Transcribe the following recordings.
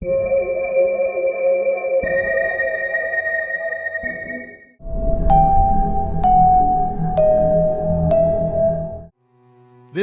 This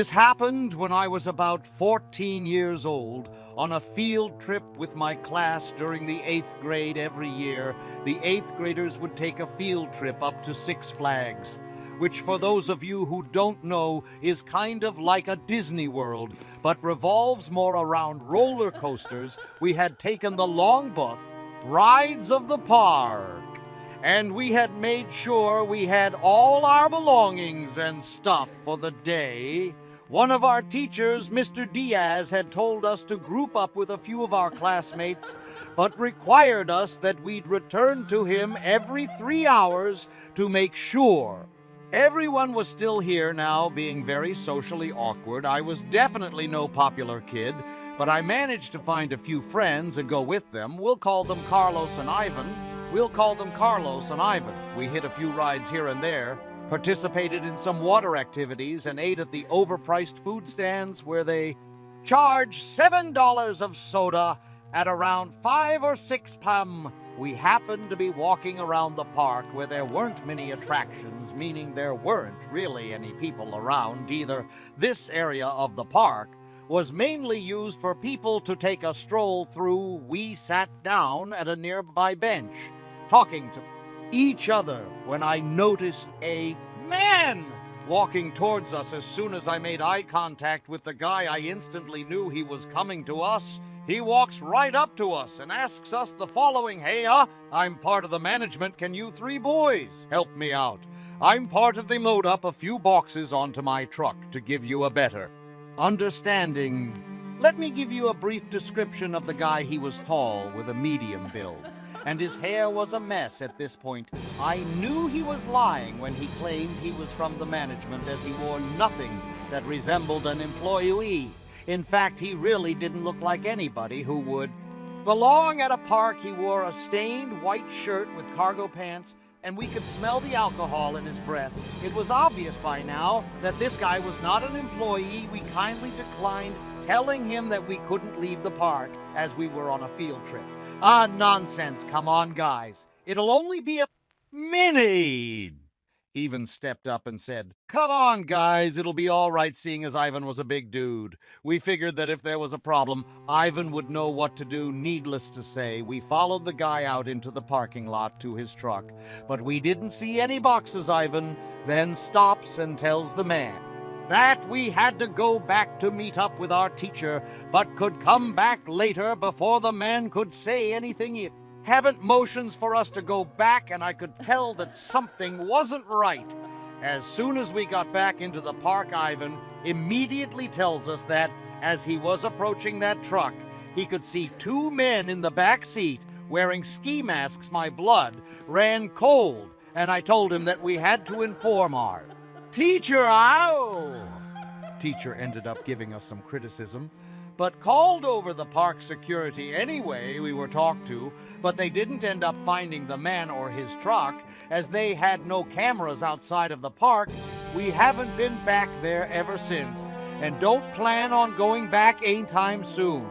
happened when I was about 14 years old on a field trip with my class during the 8th grade every year. The 8th graders would take a field trip up to Six Flags, which for those of you who don't know is kind of like a Disney World, but revolves more around roller coasters. We had taken the long bus, rides of the park, and we had made sure we had all our belongings and stuff for the day. One of our teachers, Mr. Diaz, had told us to group up with a few of our classmates, but required us that we'd return to him every 3 hours to make sure. Everyone was still here now, being very socially awkward. I was definitely no popular kid, but I managed to find a few friends and go with them. We'll call them Carlos and Ivan. We hit a few rides here and there, participated in some water activities, and ate at the overpriced food stands where they charge $7 of soda at around 5 or 6 p.m. We happened to be walking around the park where there weren't many attractions, meaning there weren't really any people around either. This area of the park was mainly used for people to take a stroll through. We sat down at a nearby bench, talking to each other, when I noticed a man walking towards us. As soon as I made eye contact with the guy, I instantly knew he was coming to us. He walks right up to us and asks us the following: "Hey, I'm part of the management. Can you 3 boys help me out? I'm part of the load up a few boxes onto my truck to give you a better understanding." Let me give you a brief description of the guy. He was tall with a medium build, and his hair was a mess at this point. I knew he was lying when he claimed he was from the management, as he wore nothing that resembled an employee. In fact, he really didn't look like anybody who would belong at a park. He wore a stained white shirt with cargo pants, and we could smell the alcohol in his breath. It was obvious by now that this guy was not an employee. We kindly declined, telling him that we couldn't leave the park as we were on a field trip. Nonsense. Come on, guys. It'll only be a minute. Ivan stepped up and said, "Come on, guys, it'll be all right," seeing as Ivan was a big dude. We figured that if there was a problem, Ivan would know what to do. Needless to say, we followed the guy out into the parking lot to his truck, but we didn't see any boxes. Ivan then stops and tells the man that we had to go back to meet up with our teacher, but could come back later. Before the man could say anything, he haven't motions for us to go back, and I could tell that something wasn't right. As soon as we got back into the park, Ivan immediately tells us that as he was approaching that truck, he could see 2 men in the back seat wearing ski masks. My blood ran cold, and I told him that we had to inform our teacher. Teacher ended up giving us some criticism, but called over the park security anyway. We were talked to, but they didn't end up finding the man or his truck, as they had no cameras outside of the park. We haven't been back there ever since, and don't plan on going back anytime soon.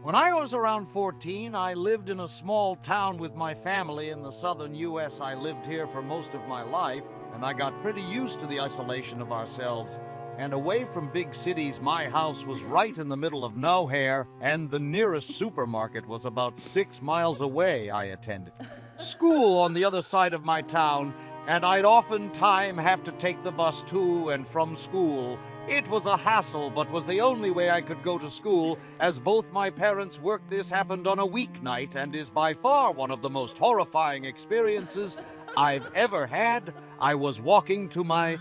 When I was around 14, I lived in a small town with my family in the southern U.S. I lived here for most of my life, and I got pretty used to the isolation of ourselves. And away from big cities, my house was right in the middle of nowhere, and the nearest supermarket was about 6 miles away. I attended school on the other side of my town, and I'd oftentimes have to take the bus to and from school. It was a hassle, but was the only way I could go to school, as both my parents worked. This happened on a weeknight, and is by far one of the most horrifying experiences I've ever had. I was walking to my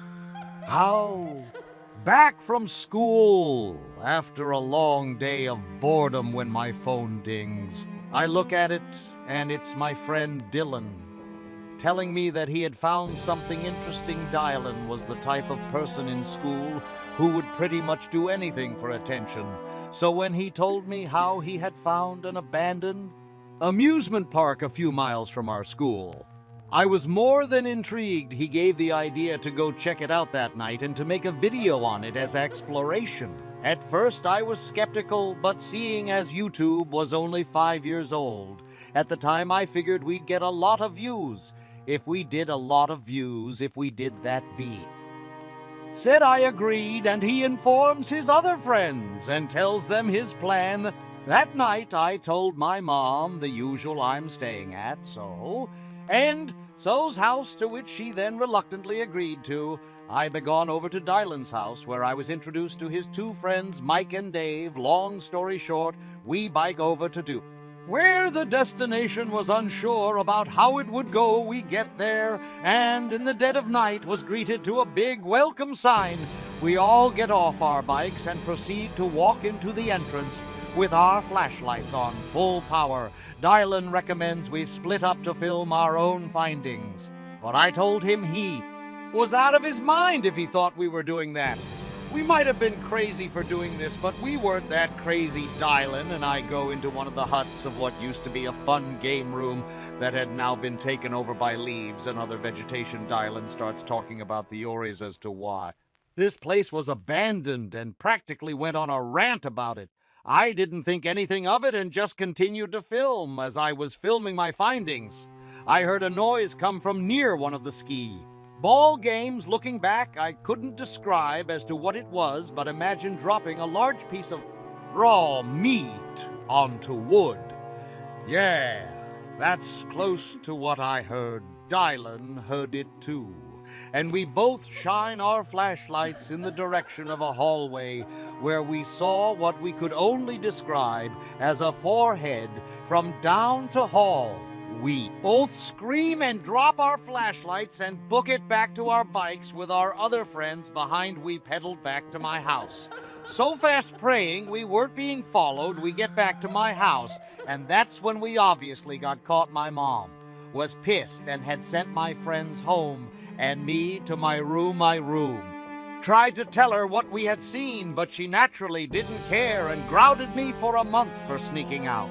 house back from school after a long day of boredom when my phone dings. I look at it, and it's my friend Dylan, telling me that he had found something interesting. Dylan was the type of person in school who would pretty much do anything for attention. So when he told me how he had found an abandoned amusement park a few miles from our school, I was more than intrigued he gave the idea to go check it out that night and to make a video on it as exploration. At first I was skeptical, but seeing as YouTube was only 5 years old, at the time I figured we'd get a lot of views. If we did a lot of views, if we did that big. Said I agreed, and he informs his other friends and tells them his plan. That night I told my mom the usual I'm staying at, and so's house, to which she then reluctantly agreed to. I begone over to Dylan's house, where I was introduced to his two friends, Mike and Dave. Long story short, we bike over to do. Where the destination was unsure about how it would go, we get there, and in the dead of night was greeted to a big welcome sign. We all get off our bikes and proceed to walk into the entrance with our flashlights on full power. Dylan recommends we split up to film our own findings, but I told him he was out of his mind if he thought we were doing that. We might have been crazy for doing this, but we weren't that crazy. Dylan and I go into one of the huts of what used to be a fun game room that had now been taken over by leaves and other vegetation. Dylan starts talking about theories as to why this place was abandoned and practically went on a rant about it. I didn't think anything of it and just continued to film. As I was filming my findings, I heard a noise come from near one of the ski ball games. Looking back, I couldn't describe as to what it was, but imagine dropping a large piece of raw meat onto wood. Yeah, that's close to what I heard. Dylan heard it too, and we both shine our flashlights in the direction of a hallway where we saw what we could only describe as a forehead from down to hall. We both scream and drop our flashlights and book it back to our bikes with our other friends behind. We pedaled back to my house. So fast praying we weren't being followed, we get back to my house, and that's when we obviously got caught. My mom was pissed and had sent my friends home and me to my room. Tried to tell her what we had seen, but she naturally didn't care and grounded me for a month for sneaking out.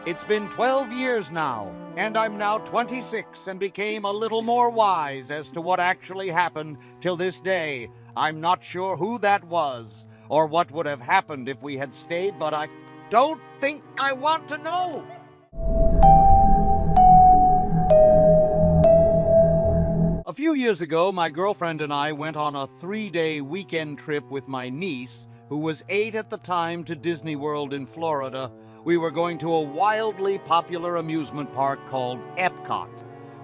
It's been 12 years now, and I'm now 26 and became a little more wise as to what actually happened. Till this day, I'm not sure who that was or what would have happened if we had stayed, but I don't think I want to know. A few years ago, my girlfriend and I went on a 3-day weekend trip with my niece, who was 8 at the time, to Disney World in Florida. We were going to a wildly popular amusement park called Epcot,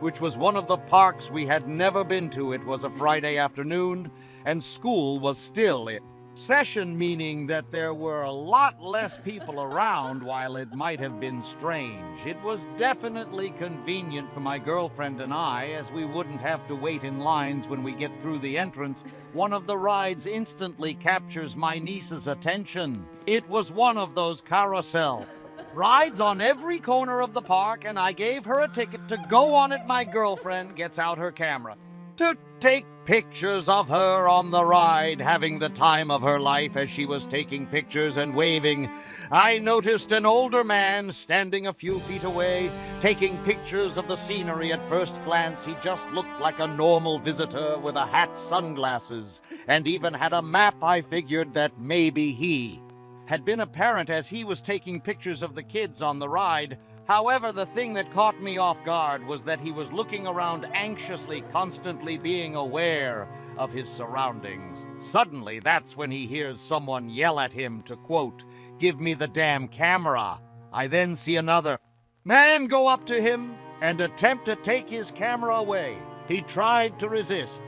which was one of the parks we had never been to. It was a Friday afternoon, and school was still in session, meaning that there were a lot less people around. While it might have been strange, it was definitely convenient for my girlfriend and I, as we wouldn't have to wait in lines when we get through the entrance. One of the rides instantly captures my niece's attention. It was one of those carousel rides on every corner of the park, and I gave her a ticket to go on it. My girlfriend gets out her camera to take pictures of her on the ride, having the time of her life. As she was taking pictures and waving, I noticed an older man standing a few feet away, taking pictures of the scenery. At first glance, he just looked like a normal visitor with a hat, sunglasses, and even had a map. I figured that maybe he had been a parent, as he was taking pictures of the kids on the ride. However, the thing that caught me off guard was that he was looking around anxiously, constantly being aware of his surroundings. Suddenly, that's when he hears someone yell at him to, quote, "Give me the damn camera." I then see another man go up to him and attempt to take his camera away. He tried to resist,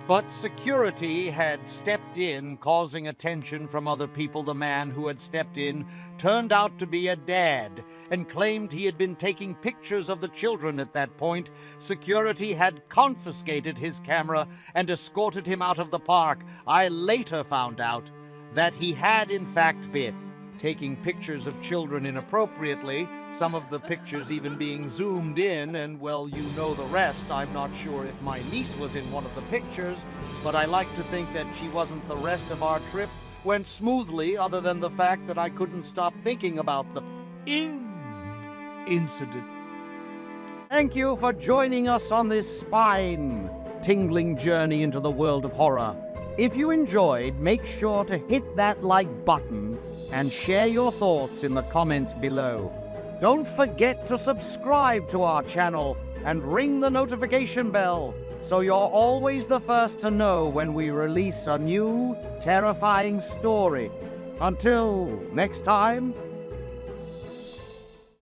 but security had stepped in, causing attention from other people. The man who had stepped in turned out to be a dad and claimed he had been taking pictures of the children. At that point, security had confiscated his camera and escorted him out of the park. I later found out that he had in fact been taking pictures of children inappropriately, some of the pictures even being zoomed in, and well, you know the rest. I'm not sure if my niece was in one of the pictures, but I like to think that she wasn't. The rest of our trip went smoothly, other than the fact that I couldn't stop thinking about the incident. Thank you for joining us on this spine-tingling journey into the world of horror. If you enjoyed, make sure to hit that like button and share your thoughts in the comments below. Don't forget to subscribe to our channel and ring the notification bell so you're always the first to know when we release a new, terrifying story. Until next time,